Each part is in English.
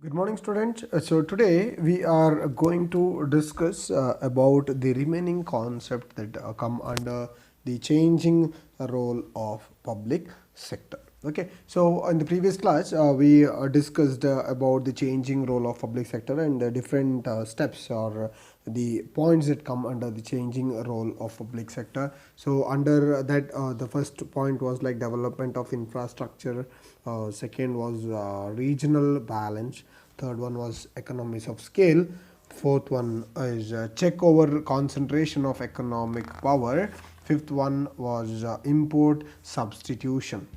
Good morning, students. So today we are going to discuss about the remaining concept that come under the changing role of public sector. Okay, so in the previous class we discussed about the changing role of public sector and the different steps or the points that come under the changing role of public sector. So under that the first point was like development of infrastructure, second was regional balance, third one was economies of scale, fourth one is check over concentration of economic power, fifth one was import substitution,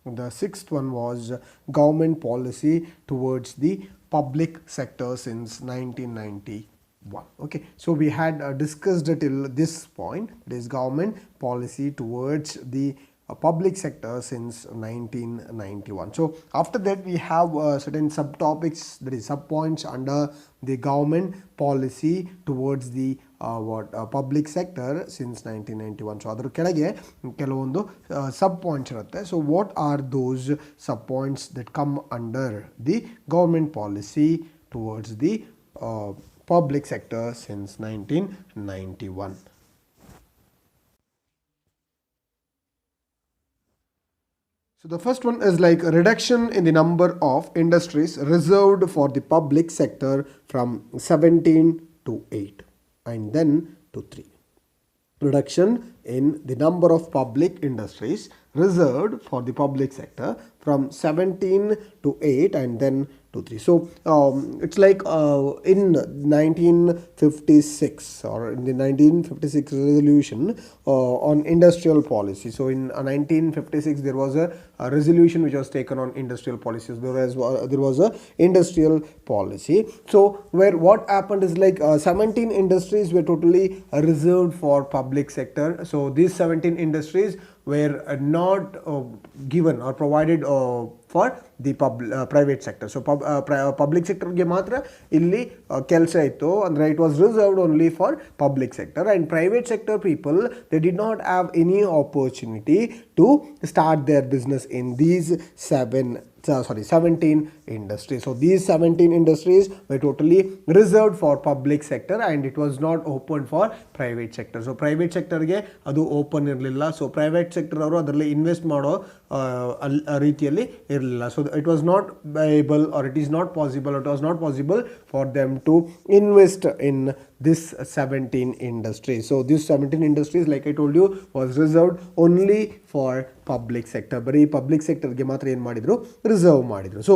the sixth one was government policy towards the public sector since 1991. Okay, so we had discussed till this point, it is government policy towards the public sector since 1991. So after that we have certain subtopics, that is subpoints under the government policy towards the public sector since 1991. So ಅದರ ಕೆಳಗೆ ಕೆಲವೊಂದು sub points ಇರುತ್ತೆ. So what are those sub points that come under the government policy towards the public sector since 1991? So the first one is like a reduction in the number of industries reserved for the public sector from 17 to 8 and then to 3. Reduction in the number of public industries reserved for the public sector from 17 to 8 and then to 3. So it's like in 1956 or in the 1956 resolution on industrial policy. So in 1956 there was a resolution which was taken on industrial policies. There was a industrial policy. So where what happened is like 17 industries were totally reserved for public sector. So these 17 industries were not given or provided for the private sector. So public sector ge matra illi kelsa ittu andre it was reserved only for public sector, and private sector people, they did not have any opportunity to start their business in these 17 industries. So these 17 industries were totally reserved for public sector and it was not open for private sector. So private sector ge adu open irlilla. So private sector ಅವರು ಅದರಲ್ಲಿ invest ಮಾಡೋ ರೀತಿಯಲ್ಲಿ ಇರಲಿಲ್ಲ. So it was not able, or it is not possible, it was not possible for them to invest in this 17 industries. So these 17 industries, like I told you, was reserved only for public sector. ಬರೀ public sector ಗೆ ಮಾತ್ರ ಏನು ಮಾಡಿದ್ರು, reserve ಮಾಡಿದ್ರು. So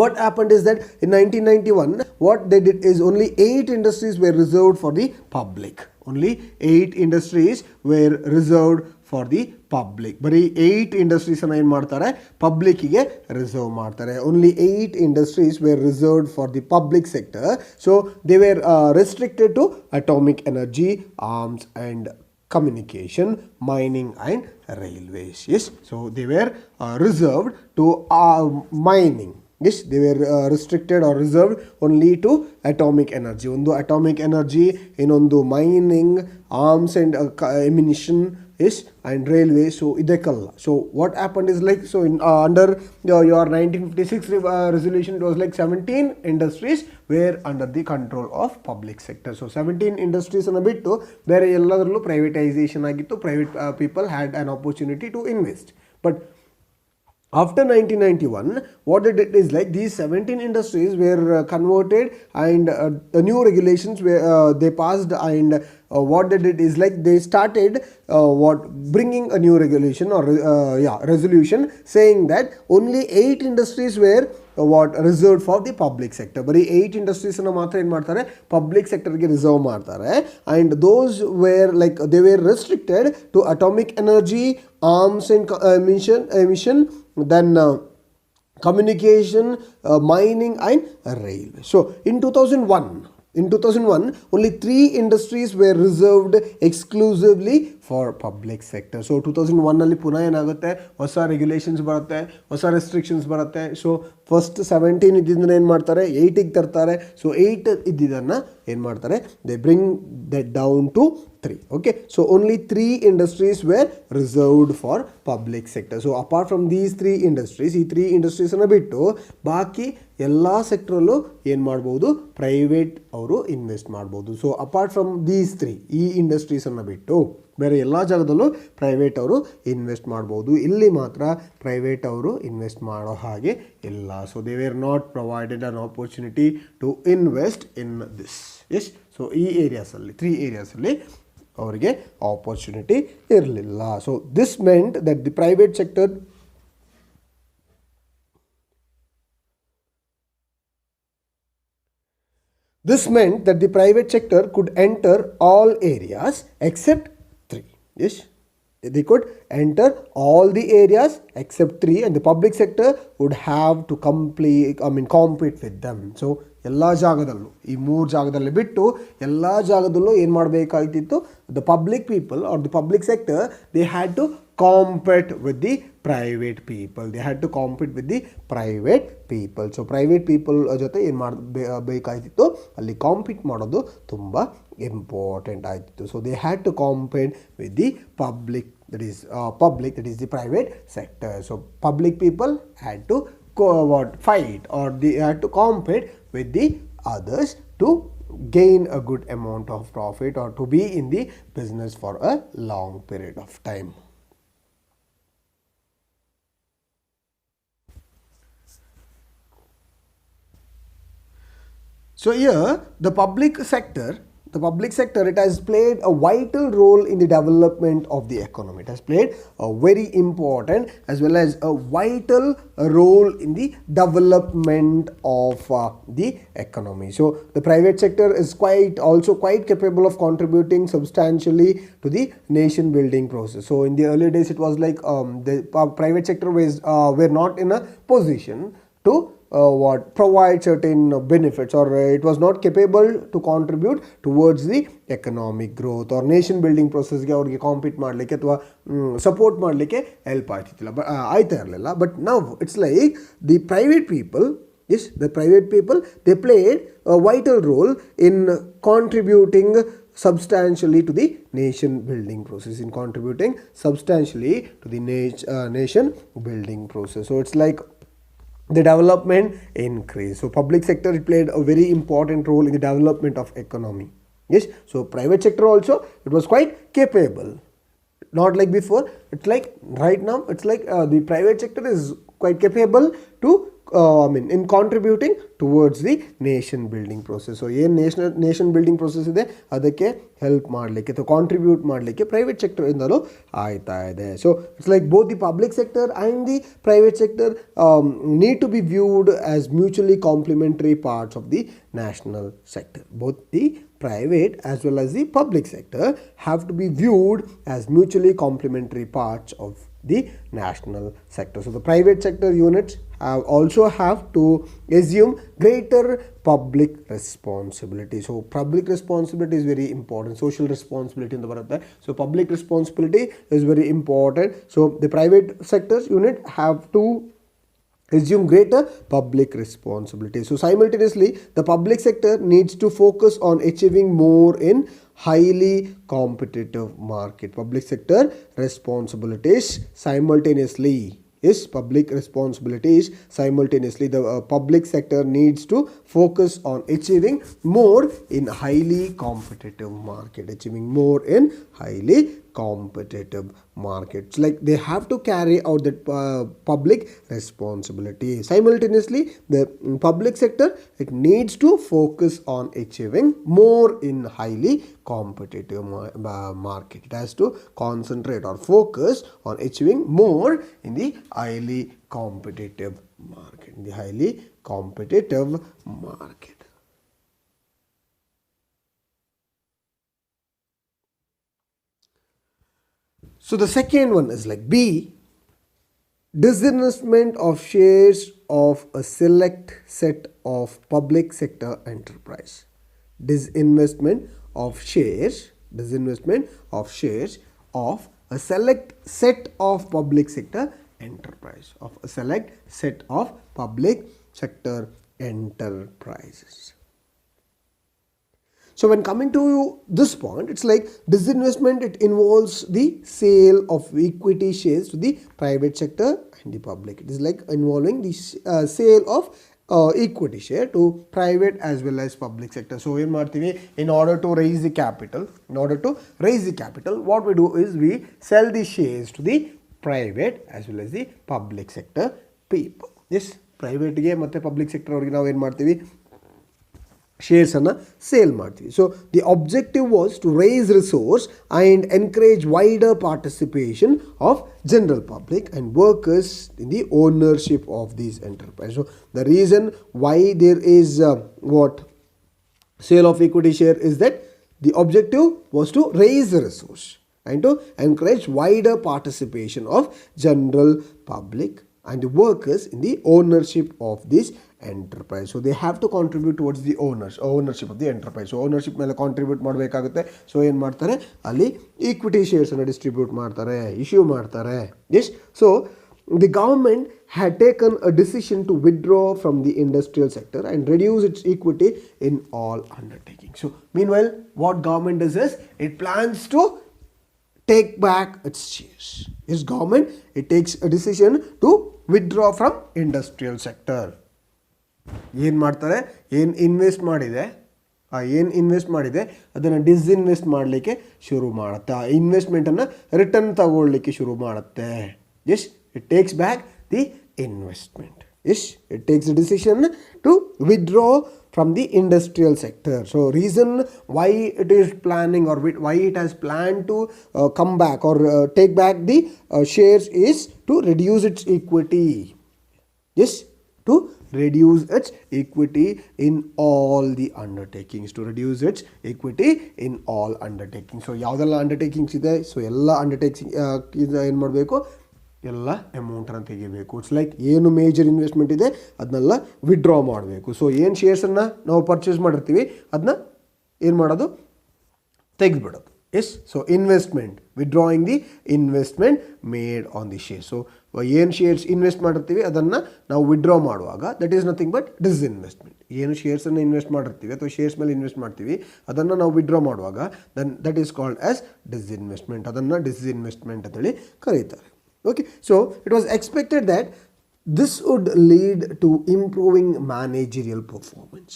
what happened is that in 1991 what they did is only 8 industries were reserved for the public. Only 8 industries were reserved for the public. ಬರೀ 8 industries ಅನ್ನು ಏನು ಮಾಡ್ತಾರೆ, ಪಬ್ಲಿಕ್ಕಿಗೆ ರಿಸರ್ವ್ ಮಾಡ್ತಾರೆ. Only 8 industries were reserved for the public sector. So they were restricted to atomic energy, arms and communication, mining and railways. Yes, so they were reserved to mining. Yes, they were restricted or reserved only to atomic energy. ಒಂದು atomic energy, ಇನ್ನೊಂದು mining, arms and ammunition, yes, and railway. So ಇದಕ್ಕೆಲ್ಲ. So what happened is like, so in under your 1956 resolution, it was like 17 industries were under the control of public sector. So 17 industries ಅನ್ನು ಬಿಟ್ಟು ಬೇರೆ ಎಲ್ಲದರಲ್ಲೂ privatization ಆಗಿತ್ತು. Private people had an opportunity to invest. But after 1991 what they did is like these 17 industries were converted and the new regulations were they passed, and what they did is like they started bringing a new regulation or resolution saying that only 8 industries were reserved for the public sector. ಬರೀ 8 industries ಅನ್ನು ಮಾತ್ರ ಏನು ಮಾಡ್ತಾರೆ, public ಸೆಕ್ಟರ್ಗೆ reserve ಮಾಡ್ತಾರೆ, and those were like they were restricted to atomic energy, arms and emission, then communication, mining and railway. So in 2001 only 3 industries were reserved exclusively for public sector. So 2001 ನಲ್ಲಿ ಪುನಃ ಏನಾಗುತ್ತೆ, ಹೊಸ regulations ಬರುತ್ತೆ, ಹೊಸ restrictions ಬರುತ್ತೆ. So first 17 ಇದ್ದಿದ್ದನ್ನ ಏನು ಮಾಡ್ತಾರೆ 8ಗೆ ತರ್ತಾರೆ. ಸೊ 8 ಇದ್ದಿದ್ದನ್ನು ಏನು ಮಾಡ್ತಾರೆ, they bring that down to 3. Okay, so only 3 industries were reserved for public sector. So apart from these 3 industries, ಈ 3 ಇಂಡಸ್ಟ್ರೀಸನ್ನು ಬಿಟ್ಟು ಬಾಕಿ ಎಲ್ಲ ಸೆಕ್ಟ್ರಲ್ಲೂ ಏನು ಮಾಡ್ಬೋದು, ಪ್ರೈವೇಟ್ ಅವರು ಇನ್ವೆಸ್ಟ್ ಮಾಡ್ಬೋದು. ಸೊ ಅಪಾರ್ಟ್ ಫ್ರಮ್ ದೀಸ್ 3, ಈ ಇಂಡಸ್ಟ್ರೀಸನ್ನು ಬಿಟ್ಟು ಬೇರೆ ಎಲ್ಲ ಜಾಗದಲ್ಲೂ ಪ್ರೈವೇಟ್ ಅವರು ಇನ್ವೆಸ್ಟ್ ಮಾಡ್ಬೋದು. ಇಲ್ಲಿ ಮಾತ್ರ ಪ್ರೈವೇಟ್ ಅವರು ಇನ್ವೆಸ್ಟ್ ಮಾಡೋ ಹಾಗೆ ಇಲ್ಲ. So they were not provided an opportunity to invest in this. Yes, so ಈ ಏರಿಯಾಸಲ್ಲಿ 3 ಏರಿಯಾಸಲ್ಲಿ ಅವರಿಗೆ ಆಪರ್ಚುನಿಟಿ ಇರಲಿಲ್ಲ. So this meant that the private sector This meant that the private sector could enter all areas except 3. Yes, they could enter all the areas except 3, and the public sector would have to compete with them. So ಎಲ್ಲ ಜಾಗದಲ್ಲೂ, ಈ 3 ಜಾಗದಲ್ಲಿ ಬಿಟ್ಟು ಎಲ್ಲ ಜಾಗದಲ್ಲೂ ಏನು ಮಾಡಬೇಕಾಗ್ತಿತ್ತು, the public people are the public sector, they had to compete with the private people. They had to compete with the private people. So private people ಜೊತೆ ಏನು ಮಾಡಬೇಕಾಯ್ತಿತ್ತು, ಅಲ್ಲಿ ಕಾಂಪೀಟ್ ಮಾಡೋದು ತುಂಬ ಇಂಪಾರ್ಟೆಂಟ್ ಆಯ್ತಿತ್ತು. So they had to compete with the public, that is the private sector. So public people had to fight, or they had to compete with the others to gain a good amount of profit, or to be in the business for a long period of time. So here the public sector, it has played a vital role in the development of the economy. It has played a very important as well as a vital role in the development of the economy. So the private sector is also quite capable of contributing substantially to the nation building process. So in the early days it was like the private sector were not in a position to provide certain benefits, or it was not capable to contribute towards the economic growth or nation building process ಗೆ ಅವ್ರಿಗೆ compete ಮಾಡಲಿಕ್ಕೆ ಅಥವಾ support ಮಾಡಲಿಕ್ಕೆ help ಆಯ್ತಾ ಇರಲಿಲ್ಲ. But now it's like the private people, they played a vital role in contributing substantially to the nation building process, nation building process. So it's like the development increase. So public sector, it played a very important role in the development of economy. Yes, so private sector also, it was quite capable, not like before. It's like right now it's like the private sector is quite capable to in contributing towards the nation building process. So ಏನು nation building process ಇದೆ ಅದಕ್ಕೆ help ಮಾಡಲಿಕ್ಕೆ ಅಥವಾ contribute ಮಾಡಲಿಕ್ಕೆ private sector ಇಂದಲೂ ಆಯ್ತಾ ಇದೆ. So it's like both the public sector and the private sector need to be viewed as mutually complementary parts of the national sector. Both the private as well as the public sector have to be viewed as mutually complementary parts of the national sector. So the private sector units also have to assume greater public responsibility. So public responsibility is very important. Social responsibility in the baratte. So public responsibility is very important. So the private sectors unit have to assume greater public responsibility. So simultaneously, the public sector needs to focus on achieving more in highly competitive market. Public sector responsibilities simultaneously. Yes, public responsibilities simultaneously. The public sector needs to focus on achieving more in highly competitive market. Markets, like they have to carry out that public responsibility. Simultaneously, the public sector, it needs to focus on achieving more in highly competitive market. It has to concentrate or focus on achieving more in the highly competitive market. So the second one is like B, disinvestment of shares of a select set of public sector enterprise. Disinvestment of shares of a select set of public sector enterprise. sector enterprises. So when coming to this point, it's like disinvestment, it involves the sale of equity shares to the private sector and the public. It is like involving the sale of equity share to private as well as public sector. So in martivi, in order to raise the capital, what we do is we sell the shares to the private as well as the public sector people. Yes, private ge matte public sector avರಿಗೆ ನಾವು ಏನು ಮಾಡ್ತೀವಿ, ಶೇರ್ಸನ್ನು sale ಮಾಡ್ತೀವಿ. So the objective was to raise resource and encourage wider participation of general public and workers in the ownership of these enterprise. So the reason why there is what sale of equity share is that the objective was to raise the resource and to encourage wider participation of general public and the workers in the ownership of this enterprise. So they have to contribute towards the ownership of the enterprise. So ownership ಮೇಲೆ contribute ಮಾಡಬೇಕಾಗುತ್ತೆ. So ಏನು ಮಾಡ್ತಾರೆ, ಅಲ್ಲಿ equity ಶೇರ್ಸನ್ನು distribute ಮಾಡ್ತಾರೆ, issue ಮಾಡ್ತಾರೆ. Yes, so the government had taken a decision to withdraw from the industrial sector and reduce its equity in all undertakings. So meanwhile, what government does is it plans to take back its shares. Its government, it takes a decision to withdraw from industrial sector. ಏನು ಮಾಡ್ತಾರೆ, ಏನು invest ಮಾಡಿದೆ ಅದನ್ನು ಡಿಸ್ಇನ್ವೆಸ್ಟ್ ಮಾಡಲಿಕ್ಕೆ ಶುರು ಮಾಡುತ್ತೆ. ಆ ಇನ್ವೆಸ್ಟ್ಮೆಂಟನ್ನು return ತಗೊಳ್ಳಿಕ್ಕೆ ಶುರು ಮಾಡುತ್ತೆ. Yes, it takes back the investment. Yes, it takes a decision to withdraw from the industrial sector. So reason why it is planning or why it has planned to come back or take back the shares is to reduce its equity. Yes, to reduce its equity in all the undertakings. To reduce its equity in all undertakings. So ಯಾವುದೆಲ್ಲ undertakings ಇದೆ, so ಎಲ್ಲ undertaking ಏನು ಮಾಡಬೇಕು, ಎಲ್ಲ ಅಮೌಂಟನ್ನು ತೆಗಿಬೇಕು. It's like ಏನು major investment ಇದೆ ಅದನ್ನೆಲ್ಲ ವಿಡ್ರಾ ಮಾಡಬೇಕು. ಸೊ ಏನು ಶೇರ್ಸನ್ನು ನಾವು ಪರ್ಚೇಸ್ ಮಾಡಿರ್ತೀವಿ ಅದನ್ನ ಏನು ಮಾಡೋದು, ತೆಗೆದುಬಿಡೋದು. Yes, so investment, withdrawing the investment made on the share. So ಏನು ಶೇರ್ಸ್ ಇನ್ವೆಸ್ಟ್ ಮಾಡಿರ್ತೀವಿ ಅದನ್ನು ನಾವು ವಿಡ್ರಾ ಮಾಡುವಾಗ that is nothing but disinvestment. ಏನು ಶೇರ್ಸನ್ನು ಇನ್ವೆಸ್ಟ್ ಮಾಡಿರ್ತೀವಿ ಅಥವಾ ಶೇರ್ಸ್ ಮೇಲೆ ಇನ್ವೆಸ್ಟ್ ಮಾಡ್ತೀವಿ ಅದನ್ನು ನಾವು ವಿಡ್ರಾ ಮಾಡುವಾಗ that is called as disinvestment. ಅದನ್ನು ಡಿಸ್ಇನ್ವೆಸ್ಟ್ಮೆಂಟ್ ಅಂತೇಳಿ ಕರೀತಾರೆ. Okay, so it was expected that this would lead to improving managerial performance.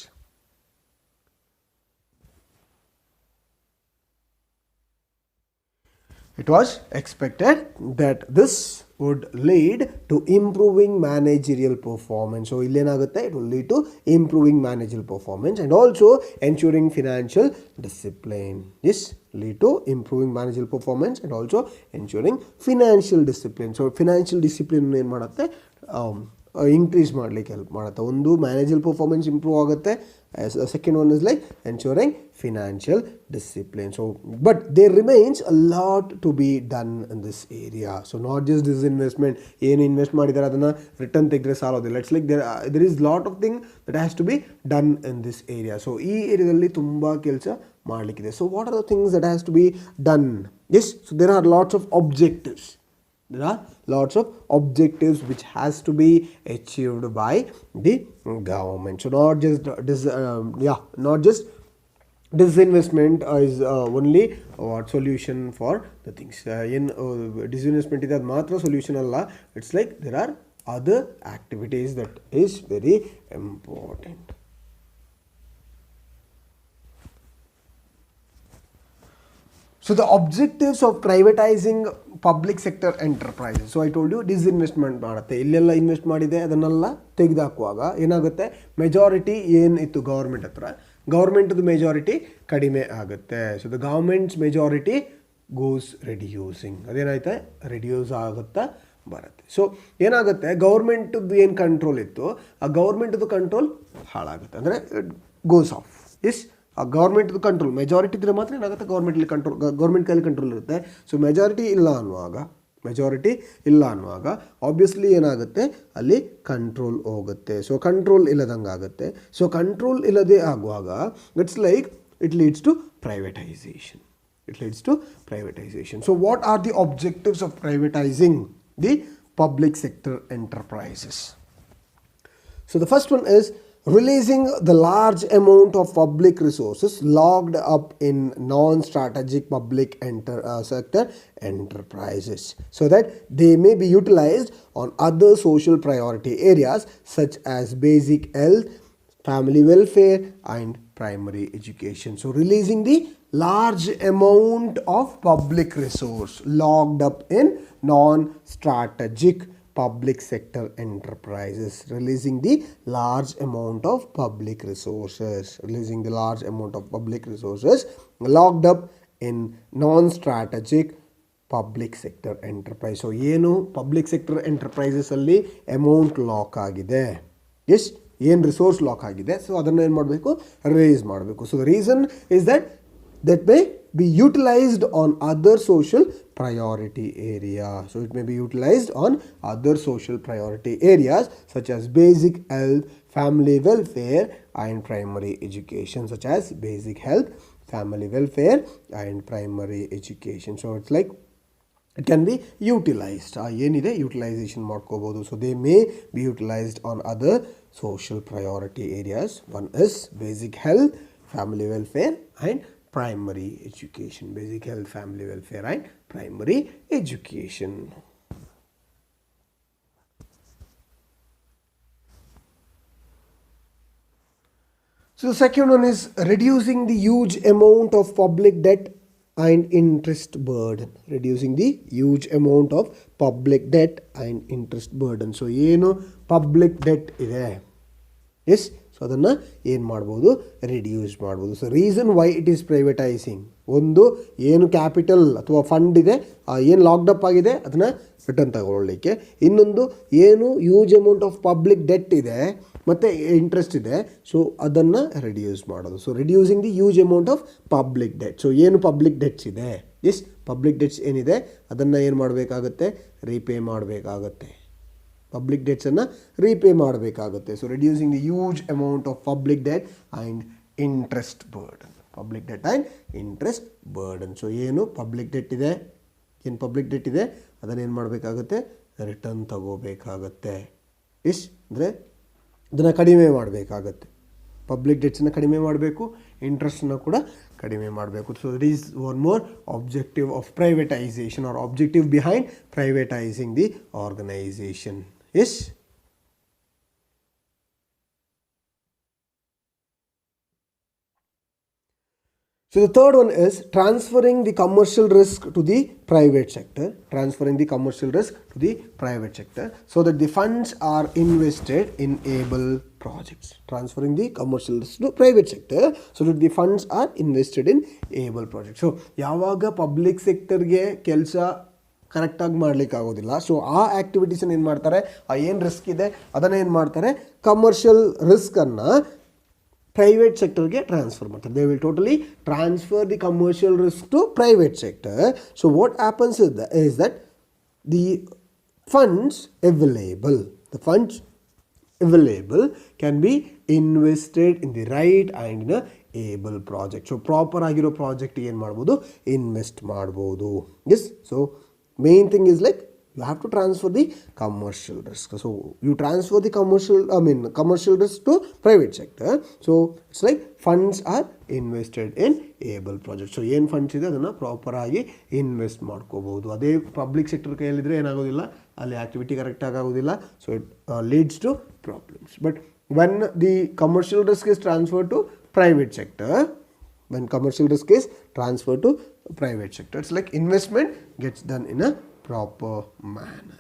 It was expected that this would lead to improving managerial performance. So illenagutte, it will lead to improving managerial performance and also ensuring financial discipline. Yes, lead to improving managerial performance and also ensuring financial discipline. So financial discipline ಏನು ಮಾಡುತ್ತೆ, increase ಮಾಡಲಿಕ್ಕೆ help ಮಾಡುತ್ತೆ. ಒಂದು managerial performance improve ಆಗುತ್ತೆ. Second one is like ensuring financial discipline. So but there remains a lot to be done in this area. So not just this investment, ಏನು invest ಮಾಡಿದ್ದಾರೆ ಅದನ್ನು return ತೆಗೆದ್ರೆ ಸಾಲೋದಿಲ್ಲ. It's like there is lot of thing that has to be done in this area. So ಈ ಏರಿಯಾದಲ್ಲಿ ತುಂಬ ಕೆಲಸ ಮಾಡಲಿಕ್ಕಿದೆ. So what are the things that has to be done? S, so there are lots of objectives. There are lots of objectives which has to be achieved by the government. So not just disinvestment is only what solution for the things. Disinvestment is matra solution alla. It's like there are other activities that is very important. So the objectives of privatizing public sector enterprises. So I told you disinvestment ಮಾಡುತ್ತೆ. ಇಲ್ಲೆಲ್ಲ invest ಮಾಡಿದೆ ಅದನ್ನೆಲ್ಲ ತೆಗೆದುಹಾಕುವಾಗ ಏನಾಗುತ್ತೆ, majority ಏನಿತ್ತು government ಹತ್ರ, ಗೌರ್ಮೆಂಟ್ದು majority ಕಡಿಮೆ ಆಗುತ್ತೆ. So the government's majority goes reducing. ಅದೇನಾಯ್ತೆ, ರಿಡ್ಯೂಸ್ ಆಗುತ್ತಾ ಬರುತ್ತೆ. ಸೊ ಏನಾಗುತ್ತೆ, ಗೌರ್ಮೆಂಟ್ದು ಏನು ಕಂಟ್ರೋಲ್ ಇತ್ತು ಆ ಗೌರ್ಮೆಂಟ್ದು ಕಂಟ್ರೋಲ್ ಹಾಳಾಗುತ್ತೆ, ಅಂದರೆ ಇಟ್ ಗೋಸ್ ಆಫ್. ಎಸ್, ಆ ಗೌರ್ಮೆಂಟ್ದು ಕಂಟ್ರೋಲ್ ಮೆಜಾರಿಟಿ ಇದ್ದರೆ ಮಾತ್ರ ಏನಾಗುತ್ತೆ, ಗೌರ್ಮೆಂಟ್ ಕೈಲಿ ಕಂಟ್ರೋಲ್ ಇರುತ್ತೆ. ಸೊ ಮೆಜಾರಿಟಿ ಇಲ್ಲ ಅನ್ನುವಾಗ ಆಬ್ವಿಯಸ್ಲಿ ಏನಾಗುತ್ತೆ, ಅಲ್ಲಿ ಕಂಟ್ರೋಲ್ ಹೋಗುತ್ತೆ. ಸೊ ಕಂಟ್ರೋಲ್ ಇಲ್ಲದಂಗೆ ಆಗುತ್ತೆ. ಸೊ ಕಂಟ್ರೋಲ್ ಇಲ್ಲದೆ ಆಗುವಾಗ it's like it leads to privatisation. So what are the objectives of privatising the public sector enterprises? So the first one is releasing the large amount of public resources locked up in non-strategic public sector enterprises so that they may be utilized on other social priority areas such as basic health, family welfare and primary education. So releasing the large amount of public resource locked up in non-strategic public sector enterprises, releasing the large amount of public resources, locked up in non-strategic public sector enterprise. So ಏನು public sector ಎಂಟರ್ಪ್ರೈಸಸಲ್ಲಿ amount lock ಆಗಿದೆ, ಏನು resource lock ಆಗಿದೆ, so ಅದನ್ನು ಏನು ಮಾಡಬೇಕು, release ಮಾಡಬೇಕು. So the reason is that may be utilized on other social priority area. So it may be utilized on other social priority areas such as basic health, family welfare and primary education, such as basic health, family welfare and primary education. So it's like it can be utilized. ಏನಿದೆ utilization ಮಾಡ್ಕೋಬಹುದು. So they may be utilized on other social priority areas. One is basic health, family welfare and primary education. Basic health, family welfare and primary education. So the second one is reducing the huge amount of public debt and interest burden. Reducing the huge amount of public debt and interest burden. So ಏನು public debt ಇದೆ, yes, so ಅದನ್ನು ಏನು ಮಾಡ್ಬೋದು, reduce ಮಾಡ್ಬೋದು. So reason why it is privatising, ಒಂದು ಏನು capital ಅಥವಾ fund ಇದೆ, ಏನು ಲಾಕ್ಡಪ್ ಆಗಿದೆ ಅದನ್ನು ರಿಟರ್ನ್ ತಗೊಳ್ಳಿಕ್ಕೆ, ಇನ್ನೊಂದು ಏನು huge amount of public debt ಇದೆ ಮತ್ತು ಇಂಟ್ರೆಸ್ಟ್ ಇದೆ, ಸೊ ಅದನ್ನು ರಿಡ್ಯೂಸ್ ಮಾಡೋದು. So reducing the huge amount of public debt. So ಏನು ಪಬ್ಲಿಕ್ ಡೆಟ್ಸ್ ಇದೆ, ಪಬ್ಲಿಕ್ ಡೆಟ್ಸ್ ಏನಿದೆ ಅದನ್ನು ಏನು ಮಾಡಬೇಕಾಗುತ್ತೆ, ರೀಪೇ ಮಾಡಬೇಕಾಗತ್ತೆ. ಪಬ್ಲಿಕ್ ಡೆಟ್ಸನ್ನು ರೀಪೇ ಮಾಡಬೇಕಾಗುತ್ತೆ. So reducing the huge amount of public debt and interest burden. Public debt and interest burden. So ಏನು public debt ಇದೆ, ಅದನ್ನೇನು ಮಾಡಬೇಕಾಗುತ್ತೆ, ರಿಟರ್ನ್ ತಗೋಬೇಕಾಗತ್ತೆ. ಅಂದರೆ ಅದನ್ನು ಕಡಿಮೆ ಮಾಡಬೇಕಾಗತ್ತೆ. ಪಬ್ಲಿಕ್ ಡೆಟ್ಸನ್ನು ಕಡಿಮೆ ಮಾಡಬೇಕು, ಇಂಟ್ರೆಸ್ಟನ್ನು ಕೂಡ ಕಡಿಮೆ ಮಾಡಬೇಕು. So it is one more objective of privatisation or objective behind privatising the organisation. Yes, so the third one is transferring the commercial risk to the private sector. Transferring the commercial risk to the private sector so that the funds are invested in able projects. Transferring the commercial risk to private sector so that the funds are invested in able projects. So ಯಾವಾಗ public ಸೆಕ್ಟರ್ಗೆ ಕೆಲಸ ಕರೆಕ್ಟಾಗಿ ಮಾಡಲಿಕ್ಕೆ ಆಗೋದಿಲ್ಲ, so ಆ ಆ್ಯಕ್ಟಿವಿಟೀಸನ್ನು ಏನು ಮಾಡ್ತಾರೆ, ಏನು risk ಇದೆ ಅದನ್ನು ಏನು ಮಾಡ್ತಾರೆ, commercial ರಿಸ್ಕನ್ನು private sector get transfer ಮಾಡ್ತಾರೆ. They will totally transfer the commercial risk to private sector. So what happens is that the funds available can be invested in the right and in a able project. So proper ಆಗಿರೋ project ಏನು ಮಾಡ್ಬೋದು, invest ಮಾಡ್ಬೋದು. Yes, so main thing is like you have to transfer the commercial risk. So you transfer the commercial risk to private sector. So it's like funds are invested in able projects. So ಏನು funds ಇದೆ ಅದನ್ನು proper ಆಗಿ invest ಮಾಡ್ಕೋಬಹುದು. ಅದೇ public sector ಕೈಯಲ್ಲಿದ್ದರೆ ಏನಾಗೋದಿಲ್ಲ, ಅಲ್ಲಿ activity ಕರೆಕ್ಟಾಗಿ ಆಗೋದಿಲ್ಲ. So it leads to problems. But when the commercial risk is transferred to private sector, it's like investment gets done in a proper manner.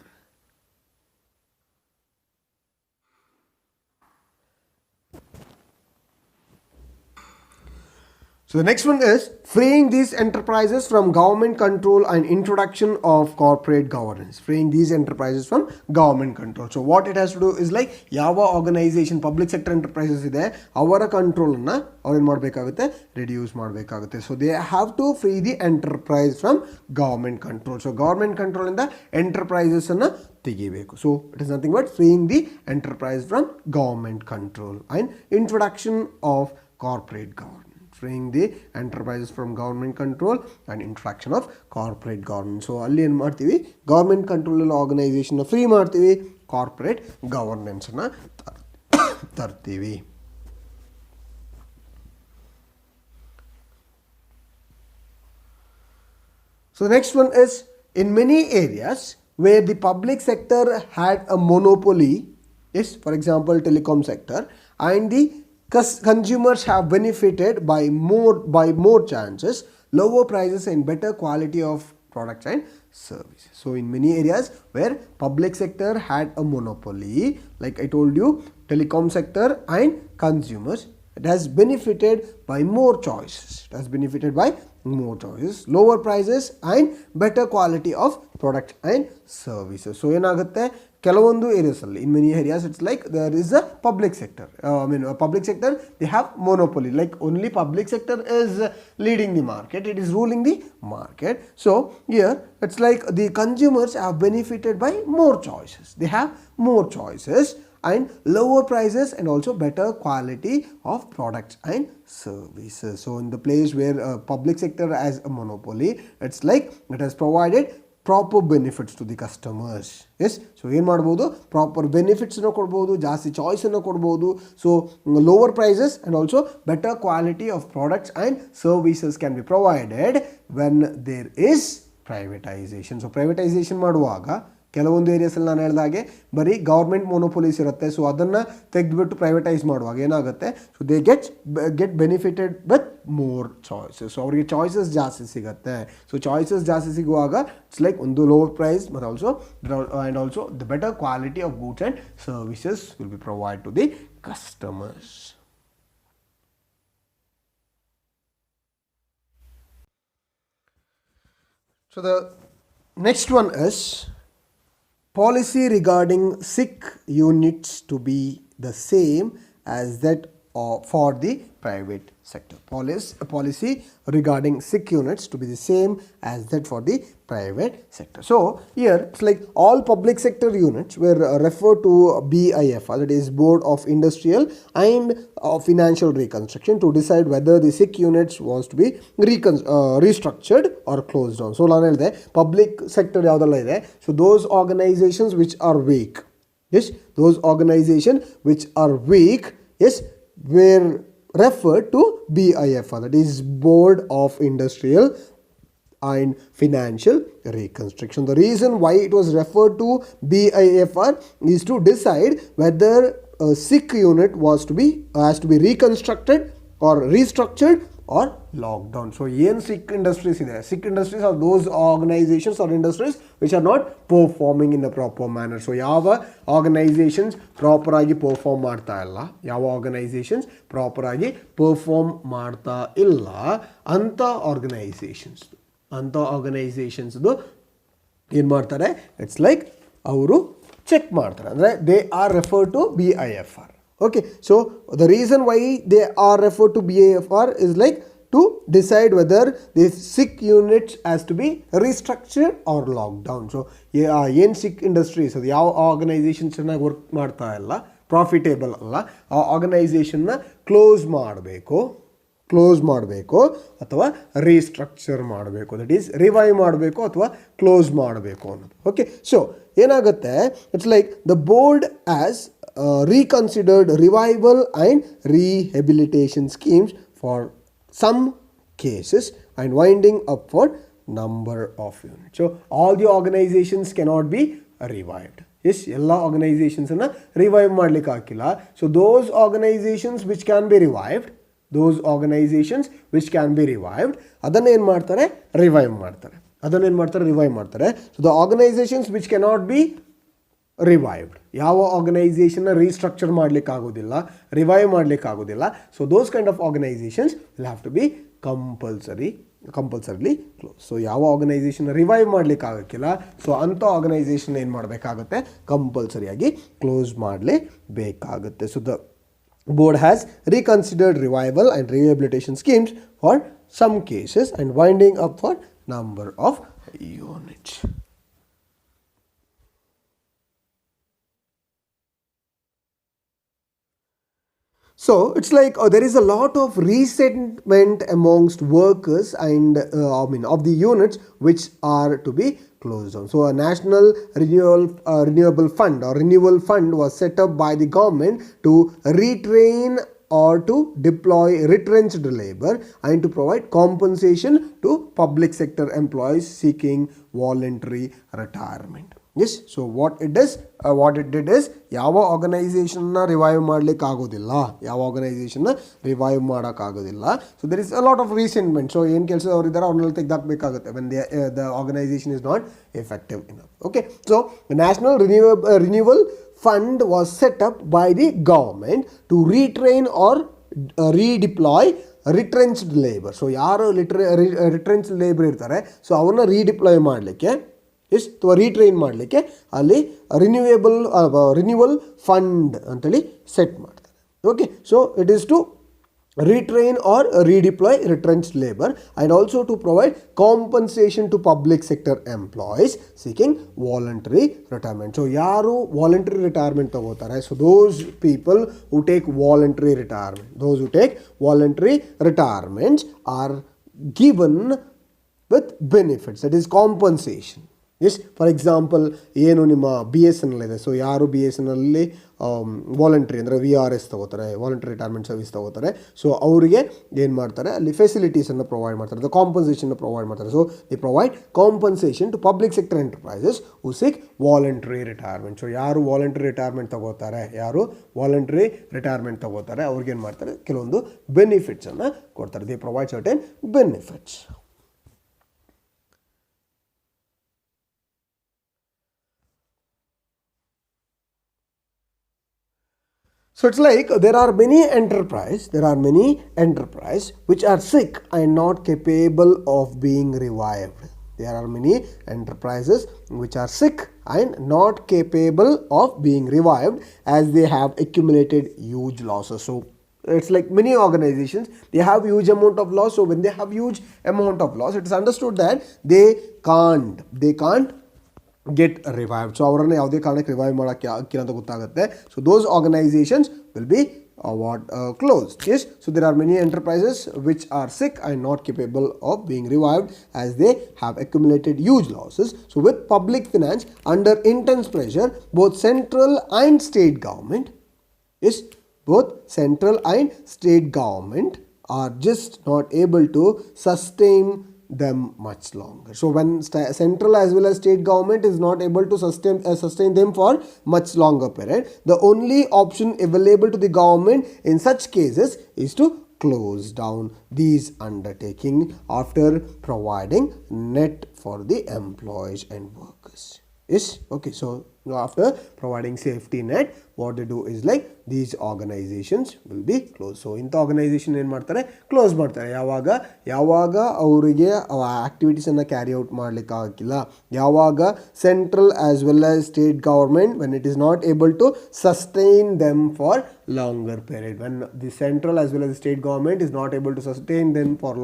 So the next one is freeing these enterprises from government control and introduction of corporate governance. Freeing these enterprises from government control. So what it has to do is like ಯಾವ organisation public sector enterprises ಇದೆ ಅವರ ಕಂಟ್ರೋಲನ್ನು ಅವ್ರು ಏನು ಮಾಡಬೇಕಾಗುತ್ತೆ, reduce ಮಾಡಬೇಕಾಗುತ್ತೆ. So they have to free the enterprise from government control. So government ಕಂಟ್ರೋಲಿಂದ ಎಂಟರ್ಪ್ರೈಸಸನ್ನು ತೆಗಿಬೇಕು. So it is nothing but freeing the enterprise from government control and introduction of corporate governance. Freeing the enterprises from government control and introduction of corporate governance. So ಅಲ್ಲಿ ಏನು ಮಾಡ್ತೀವಿ, government control ಆರ್ಗನೈಸೇಷನ್ನ free ಮಾಡ್ತೀವಿ, corporate ಗವರ್ನೆನ್ಸನ್ನು ತರ್ತೀವಿ. So the next one is, in many areas where the public sector had a monopoly, yes, for example telecom sector, and the consumers have benefited by more chances, lower prices and better quality of products and services. So in many areas where public sector had a monopoly, like I told you, telecom sector and consumers, it has benefited by more choices. It has benefited by more choices, lower prices and better quality of products and services. So ಏನಾಗುತ್ತೆ, ಕೆಲವೊಂದು areas ಅಲ್ಲಿ, in many areas it's like there is a public sector, a public sector, they have monopoly, like only public sector is leading the market, it is ruling the market. So here it's like the consumers have benefited by more choices, they have more choices and lower prices and also better quality of products and services. So in the place where public sector has a monopoly, it's like it has provided proper benefits to the customers. Yes, so ಏನು ಮಾಡ್ಬೋದು, proper ಬೆನಿಫಿಟ್ಸನ್ನು ಕೊಡ್ಬೋದು, ಜಾಸ್ತಿ ಚಾಯ್ಸನ್ನು ಕೊಡ್ಬೋದು. So lower prices and also better quality of products and services can be provided when there is privatisation. So privatisation ಮಾಡುವಾಗ ಕೆಲವೊಂದು ಏರಿಯಾಸಲ್ಲಿ ನಾನು ಹೇಳಿದಾಗೆ ಬರೀ ಗೌರ್ಮೆಂಟ್ ಮೊನೋಪೊಲೀಸ್ ಇರುತ್ತೆ. ಸೊ ಅದನ್ನು ತೆಗೆದುಬಿಟ್ಟು ಪ್ರೈವೇಟೈಸ್ ಮಾಡುವಾಗ ಏನಾಗುತ್ತೆ, so they get benefited with more choices. So ಅವರಿಗೆ ಚಾಯ್ಸಸ್ ಜಾಸ್ತಿ ಸಿಗುತ್ತೆ. ಸೊ ಚಾಯ್ಸಸ್ ಜಾಸ್ತಿ ಸಿಗುವಾಗ ಇಟ್ಸ್ ಲೈಕ್ ಒಂದು ಲೋವರ್ ಪ್ರೈಸ್ ಮತ್ತು also the better quality of goods and services will be provide to the customers. So the next one is policy regarding sick units to be the same as that for the private sector. Policy regarding sick units to be the same as that for the private sector. So here it's like all public sector units were referred to BIFR, that is Board of Industrial and Financial Reconstruction, to decide whether the sick units was to be restructured or closed down. So ನಾನು ಹೇಳಿದೆ public sector ಯಾವುದೆಲ್ಲ ಇದೆ, so those organizations which are weak, yes, those organizations which are weak, yes, were referred to BIFR, that is Board of Industrial and Financial Reconstruction. The reason why it was referred to BIFR is to decide whether a sick unit has to be reconstructed or restructured or locked down. So ಏನು sick industries ಇದೆ, sick industries are those organizations or industries which are not performing in a proper manner. So ಯಾವ organizations proper ಆಗಿ perform ಮಾಡ್ತಾ ಇಲ್ಲ, ಯಾವ organisations proper ಆಗಿ perform ಮಾಡ್ತಾ ಇಲ್ಲ ಅಂಥ ಆರ್ಗನೈಸೇಷನ್ಸ್ದು ಏನು ಮಾಡ್ತಾರೆ, ಇಟ್ಸ್ ಲೈಕ್ ಅವರು ಚೆಕ್ ಮಾಡ್ತಾರೆ, ಅಂದರೆ they are refer to BIFR. Okay, so the reason why they are referred to BIFR is like to decide whether the sick units has to be restructured or locked down. So ಏನು sick industries ಅದು ಯಾವ organisation ಚೆನ್ನಾಗಿ work ಮಾಡ್ತಾ ಇಲ್ಲ, profitable ಅಲ್ಲ, ಆ ಆರ್ಗನೈಸೇಷನ್ನ close ಮಾಡಬೇಕು ಅಥವಾ ರೀಸ್ಟ್ರಕ್ಚರ್ ಮಾಡಬೇಕು, ದಟ್ ಈಸ್ ರಿವೈವ್ ಮಾಡಬೇಕು ಅಥವಾ ಕ್ಲೋಸ್ ಮಾಡಬೇಕು ಅನ್ನೋದು. ಓಕೆ, ಸೊ ಏನಾಗುತ್ತೆ, it's like the board as reconsidered revival and rehabilitation schemes for some cases and winding up for number of units. So all the organizations cannot be revived. Yes, ಎಲ್ಲ ಆರ್ಗನೈಸೇಷನ್ಸನ್ನು revive ಮಾಡಲಿಕ್ಕೆ ಆಗಿಲ್ಲ. So those organizations which can be revived, ಅದನ್ನು ಏನು ಮಾಡ್ತಾರೆ, revive ಮಾಡ್ತಾರೆ. So the organisations which cannot be revived, ಯಾವ ಆರ್ಗನೈಸೇಷನ್ನ restructure ಮಾಡಲಿಕ್ಕಾಗೋದಿಲ್ಲ, ರಿವೈವ್ ಮಾಡಲಿಕ್ಕಾಗೋದಿಲ್ಲ, so those kind of organisations will have to be compulsorily close. So ಯಾವ ಆರ್ಗನೈಸೇಷನ್ ರಿವೈವ್ ಮಾಡಲಿಕ್ಕಾಗಕ್ಕಿಲ್ಲ, ಸೊ ಅಂಥ ಆರ್ಗನೈಸೇಷನ್ ಏನು ಮಾಡಬೇಕಾಗುತ್ತೆ, ಕಂಪಲ್ಸರಿಯಾಗಿ ಕ್ಲೋಸ್ ಮಾಡಲೇಬೇಕಾಗುತ್ತೆ. So the board has reconsidered revival and rehabilitation schemes for some cases and winding up for number of units. So it's like there is a lot of resentment amongst workers and of the units which are to be closed down. So a national renewable fund or renewal fund was set up by the government to retrain or to deploy retrenched labor and to provide compensation to public sector employees seeking voluntary retirement. Yes, so what it did is ಯಾವ ಆರ್ಗನೈಸೇಷನ್ನ revive ಮಾಡಲಿಕ್ಕೆ ಆಗೋದಿಲ್ಲ, ಯಾವ ಆರ್ಗನೈಸೇಷನ್ನ revive ಮಾಡೋಕ್ಕಾಗೋದಿಲ್ಲ. So there is a lot of resentment. So ಏನು ಕೆಲಸದವ್ರು ಇದ್ದಾರೆ ಅವ್ರನ್ನೆಲ್ಲ ತೆಗೆದಾಕಬೇಕಾಗುತ್ತೆ when the organisation is not effective enough. Okay, so national renewal fund was set up by the government to retrain or redeploy retrenched labor. So ಯಾರು ರಿಟ್ರೆನ್ಚ್ಡ್ labour ಇರ್ತಾರೆ so ಅವ್ರನ್ನ ರೀಡಿಪ್ಲಾಯ್ ಮಾಡಲಿಕ್ಕೆ ಅಥವಾ ರೀಟ್ರೈನ್ ಮಾಡಲಿಕ್ಕೆ ಅಲ್ಲಿ ರಿನ್ಯೂವಲ್ ಫಂಡ್ ಅಂತೇಳಿ ಸೆಟ್ ಮಾಡ್ತಾರೆ. Okay, so it is to retrain or redeploy retrenched labor and also to provide compensation to public sector employees seeking voluntary retirement. So yaru voluntary retirement tagotare, so those people who take voluntary retirements are given with benefits, that is compensation. Yes, for example ಏನು ನಿಮ್ಮ BSNL ಇದೆ. So ಯಾರು BSNL voluntary ಅಂದರೆ VRS ತಗೋತಾರೆ, voluntary retirement service ತಗೋತಾರೆ, so ಅವರಿಗೆ ಏನು ಮಾಡ್ತಾರೆ ಅಲ್ಲಿ ಫೆಸಿಲಿಟೀಸನ್ನು ಪ್ರೊವೈಡ್ ಮಾಡ್ತಾರೆ, ಕಾಂಪನ್ಸೇಷನ್ನ ಪ್ರೊವೈಡ್ ಮಾಡ್ತಾರೆ. So the provide compensation to public sector enterprises who seek voluntary retirement. So ಯಾರು ವಾಲಂಟ್ರಿ ರಿಟೈರ್ಮೆಂಟ್ ತಗೋತಾರೆ ಅವ್ರಿಗೆ ಏನು ಮಾಡ್ತಾರೆ ಕೆಲವೊಂದು ಬೆನಿಫಿಟ್ಸನ್ನು ಕೊಡ್ತಾರೆ. The provide certain benefits. So it's like there are many enterprise which are sick and not capable of being revived. There are many enterprises which are sick and not capable of being revived as they have accumulated huge losses. So it's like many organizations, they have huge amount of loss. So when they have huge amount of loss, it is understood that they can't get revived. So ಅವರನ್ನು ಯಾವುದೇ ಕಾರಣಕ್ಕೆ revive ಮಾಡೋಕ್ಕೆ ಆಗಿಲ್ಲ ಅಂತ ಗೊತ್ತಾಗುತ್ತೆ. So those organizations will be closed. Yes, so there are many enterprises which are sick and not capable of being revived as they have accumulated huge losses. So with public finance under intense pressure, both central and state government are just not able to sustain them much longer. So when central as well as state government is not able to sustain them for much longer period, the only option available to the government in such cases is to close down these undertaking after providing net for the employees and workers. Yes, okay, so after providing safety net, what they do is like these organizations will be closed. So ಇಂಥ organisation ಏನು ಮಾಡ್ತಾರೆ, close ಮಾಡ್ತಾರೆ. ಯಾವಾಗ ಅವರಿಗೆ ಆಕ್ಟಿವಿಟೀಸನ್ನು carry out ಮಾಡಲಿಕ್ಕೆ ಆಗಿಲ್ಲ, ಯಾವಾಗ central as well as state government when it is not able to sustain them for longer period, when the central as well as the state government is not able to sustain them for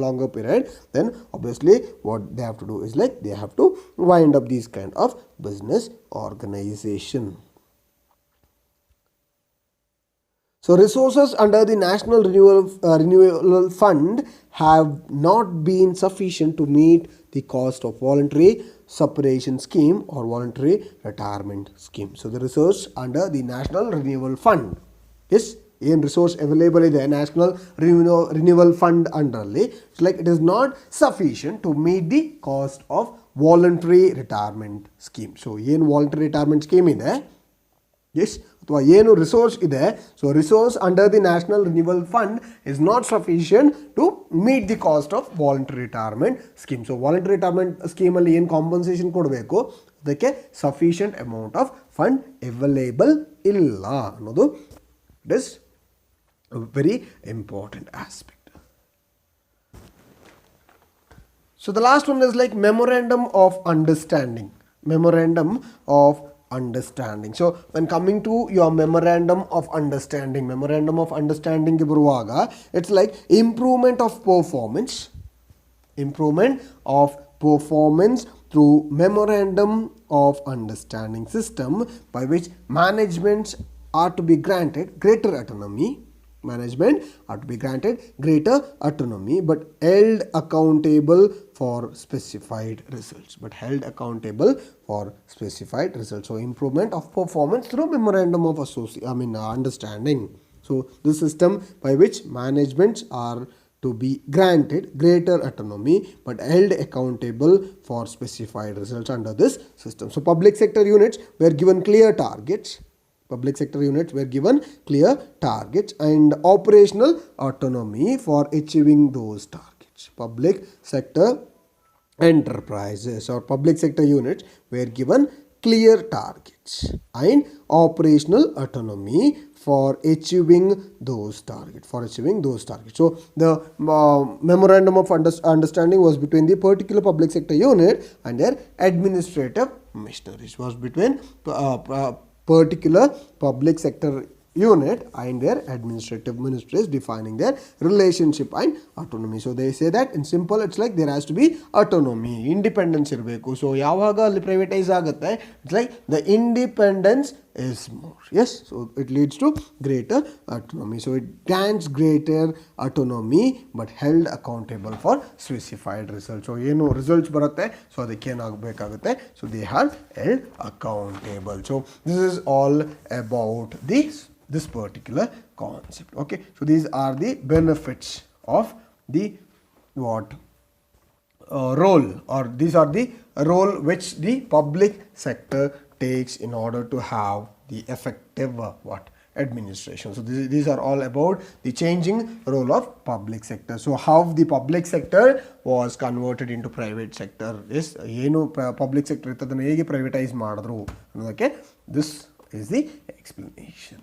longer period, then obviously what they have to do is like they have to wind up these kind of business organization. So resources under the National Renewal Fund have not been sufficient to meet the cost of voluntary separation scheme or voluntary retirement scheme. So the resource under the National Renewal Fund is ಏನು resource available ಇದೆ national renewal fund ಅಂಡರಲ್ಲಿ, it's like it is not sufficient to meet the cost of voluntary retirement scheme. So ಏನು voluntary retirement scheme ಇದೆ ಅಥವಾ ಏನು resource ಇದೆ, so resource under the national renewal fund is not sufficient to meet the cost of voluntary retirement scheme. So voluntary retirement ಸ್ಕೀಮಲ್ಲಿ ಏನು compensation ಕೊಡಬೇಕು ಅದಕ್ಕೆ sufficient amount of fund available ಇಲ್ಲ ಅನ್ನೋದು it is a very important aspect. So the last one is like memorandum of understanding. So when coming to your memorandum of understanding ಗೆ ಬರುವಾಗ it's like improvement of performance through memorandum of understanding system by which managements are to be granted greater autonomy management are to be granted greater autonomy but held accountable for specified results. So improvement of performance through memorandum of understanding. So this system by which managements are to be granted greater autonomy but held accountable for specified results under this system. So public sector units were given clear targets. And operational autonomy for achieving those targets. Public sector enterprises or public sector units were given clear targets and operational autonomy for achieving those targets. So the memorandum of understanding was between the particular public sector unit and their administrative machineries. Was between particular public sector unit and their administrative ministries, defining their relationship and autonomy. So they say that in simple it's like there has to be autonomy, independence irbeku. So yavaga alli privatize agutte, it's like the independence is more. Yes, so it leads to greater autonomy. So it grants greater autonomy but held accountable for specified results. So ಏನು results ಬರುತ್ತೆ, so ಅದಕ್ಕೆ ಏನಾಗಬೇಕಾಗುತ್ತೆ, so they are held accountable. So this is all about this particular concept. Okay, so these are the benefits of the role, or these are the role which the public sector takes in order to have the effective administration. So these are all about the changing role of public sector. So how the public sector was converted into private sector. Yes, ಏನು public sector ಇರ್ತದನ್ನ ಹೇಗೆ privatize ಮಾಡಿದ್ರು ಅನ್ನೋದಕ್ಕೆ this is the explanation.